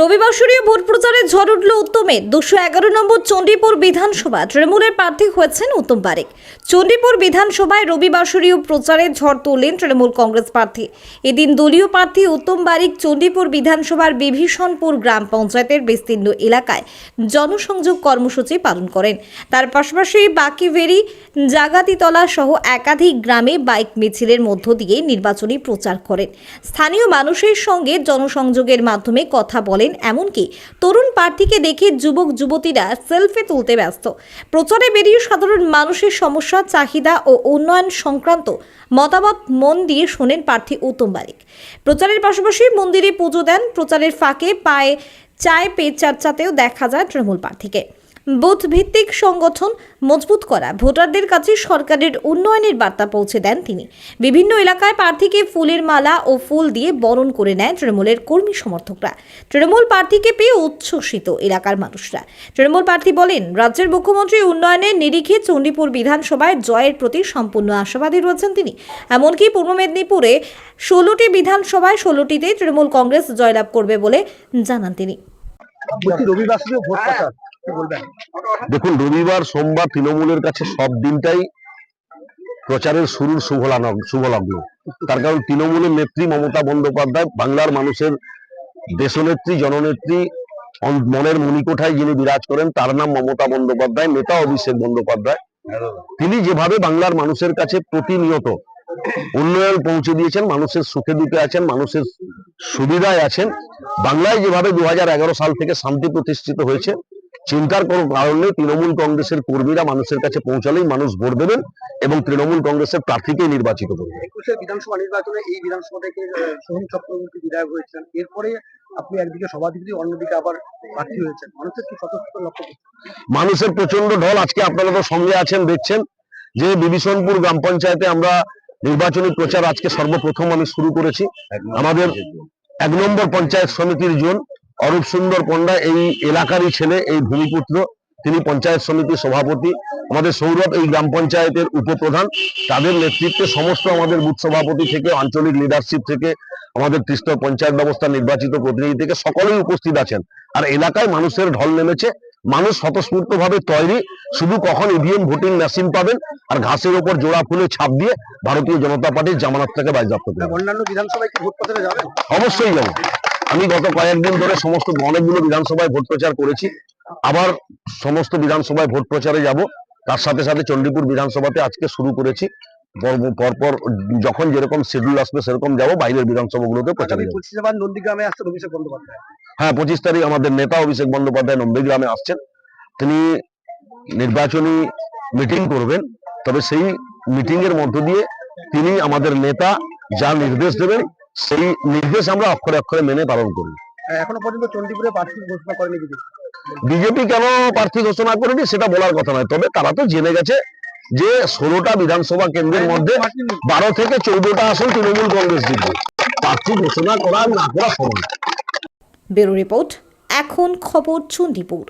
রবিবাসরীয় vote প্রচারে ঝড় উঠল উত্তমের। 211 নম্বর চণ্ডীপুর বিধানসভা তৃণমূলের প্রার্থী হয়েছেন উত্তম বারিক। চণ্ডীপুর বিধানসভায় রবিবাসরীয় প্রচারে ঝড় তুললেন তৃণমূল কংগ্রেস প্রার্থী। এদিন দলীয় প্রার্থী উত্তম বারিক চণ্ডীপুর বিধানসভার বিভীষণপুর গ্রাম পঞ্চায়েতের বিস্তীর্ণ এলাকায় জনসংযোগ কর্মসূচি পালন করেন। তার পাশাপাশি বাকিভেরি, জাগাতিতলা সহ একাধিক গ্রামে বাইক মিছিলের মধ্য দিয়ে নির্বাচনী প্রচার করেন। স্থানীয় মানুষের সঙ্গে জনসংযোগের মাধ্যমে কথা বলেন। এমনকি তরুণ প্রার্থীকে দেখে যুবক যুবতীরা সেলফি তুলতে ব্যস্ত। প্রচারে বেরিয়ে সাধারণ মানুষের সমস্যা, চাহিদা ও উন্নয়ন সংক্রান্ত মতামত মন দিয়ে শোনেন প্রার্থী উত্তম বারিক। প্রচারের পাশাপাশি মন্দিরে পুজো দেন। প্রচারের ফাঁকে পায়ে চায় পে চর্চাতেও দেখা যায় তৃণমূল প্রার্থীকে। বুথ ভিত্তিক সংগঠন মজবুত করা, ভোটারদের কাছে সরকারের উন্নয়নের বার্তা পৌঁছে দেন তিনি। বিভিন্ন এলাকায় প্রার্থীকে ফুলের মালা ও ফুল দিয়ে বরণ করে নেয় তৃণমূলের কর্মী সমর্থকরা। তৃণমূল প্রার্থীকে পেয়ে উচ্ছ্বসিত এলাকার মানুষরা। তৃণমূল প্রার্থী বলেন, রাজ্যের মুখ্যমন্ত্রী উন্নয়নের নিরিখে চণ্ডীপুর বিধানসভায় জয়ের প্রতি সম্পূর্ণ আশাবাদী রয়েছেন তিনি। এমনকি পূর্ব মেদিনীপুরে 16টি বিধানসভায় 16টিতে তৃণমূল কংগ্রেস জয়লাভ করবে বলে জানান তিনি। দেখুন, রবিবার সোমবার তৃণমূলের কাছে সব দিনটাই প্রচারের শুরুর শুভলগ্ন। তার কারণ তৃণমূলের নেত্রী মমতা বন্দ্যোপাধ্যায়, বাংলার মানুষের দেশনেত্রী, জননেত্রী, মনের মণিকোঠায় যিনি বিরাজ করেন তার নাম মমতা বন্দ্যোপাধ্যায়, নেতা অভিষেক বন্দ্যোপাধ্যায়। তিনি যেভাবে বাংলার মানুষের কাছে প্রতিনিয়ত উন্নয়ন পৌঁছে দিয়েছেন, মানুষের সুখে দুঃখে আছেন, মানুষের সুবিধায় আছেন, বাংলায় যেভাবে 2011 সাল থেকে শান্তি প্রতিষ্ঠিত হয়েছে, চিন্তার কোনো কারণ নেই। তৃণমূল কংগ্রেসের কর্মীরা মানুষের কাছে পৌঁছালেই মানুষ ভোট দেবেন এবং তৃণমূল কংগ্রেসের প্রার্থীকে নির্বাচিত করবেন। 21 বিধানসভা নির্বাচনে এই বিধানসভা থেকে সোহম চক্রবর্তী বিধায়ক হয়েছেন। এরপরে আপনি একদিকে সভাধিপতি, অন্যদিকে আবার প্রার্থী হয়েছেন। মানুষের কি স্বতঃস্ফূর্ত লক্ষ্য? মানুষের প্রচন্ড ঢল। আজকে আপনারা তো সঙ্গে আছেন, দেখছেন যে বিভীষণপুর গ্রাম পঞ্চায়েতে আমরা নির্বাচনী প্রচার আজকে সর্বপ্রথম আমি শুরু করেছি। আমাদের 1 নম্বর পঞ্চায়েত সমিতির জোন অরূপ সুন্দর পণ্ডা এই এলাকারই ছেলে, এই ভূমিপুত্র, তিনি পঞ্চায়েত সমিতির সভাপতি। আমাদের সৌরভ এই গ্রাম পঞ্চায়েতের উপপ্রধান, তাদের নেতৃত্বে সমস্ত আমাদের বুথ সভাপতি থেকে আঞ্চলিক লিডারশিপ থেকে আমাদের ত্রিস্তর পঞ্চায়েত ব্যবস্থা নির্বাচিত প্রতিনিধি থেকে সকলেই উপস্থিত আছেন। আর এলাকায় মানুষের ঢল নেমেছে। মানুষ স্বতঃস্ফূর্ত ভাবে তৈরি, শুধু কখন ইভিএম ভোটিং মেশিন পাবেন আর ঘাসের ওপর জোড়া ফুলে ছাপ দিয়ে ভারতীয় জনতা পার্টির জামানতটাকে বাজেয়াপ্ত করবেন। অন্যান্য বিধানসভায় কি ভোট প্রচারে যাবেন? অবশ্যই যাবো। আমি গত কয়েকদিন ধরে সমস্ত অনেকগুলো বিধানসভায় ভোট প্রচার করেছি, আবার সমস্ত বিধানসভায় ভোট প্রচারে যাব। তার সাথে সাথে চণ্ডীপুর বিধানসভাতে আজকে শুরু করেছি। পরপর যখন যেরকম শিডিউল আসবে সেরকম যাব, বাইরের বিধানসভাগুলোতে প্রচারে যাব। নন্দীগ্রামে আসছেন অভিষেক বন্দ্যোপাধ্যায়। হ্যাঁ, 25 তারিখ আমাদের নেতা অভিষেক বন্দ্যোপাধ্যায় নন্দীগ্রামে আসছেন। তিনি নির্বাচনী মিটিং করবেন, তবে সেই মিটিং এর মধ্য দিয়ে তিনি আমাদের নেতা যা নির্দেশ দেবেন সেই নির্দেশ আমরা অক্ষরে অক্ষরে মেনে পালন করি। এখনো পর্যন্ত চণ্ডীপুরে প্রার্থী ঘোষণা করেনি বিজেপি। কেন প্রার্থী ঘোষণা করেনি সেটা বলার কথা নয়, তবে তারা তো জেনে গেছে যে 16টা বিধানসভা কেন্দ্রের মধ্যে 12 থেকে 14টা আসন তৃণমূল কংগ্রেস জিতবে। প্রার্থী ঘোষণা করা না করা সমান। ব্যুরো রিপোর্ট, এখন খবর চণ্ডীপুর।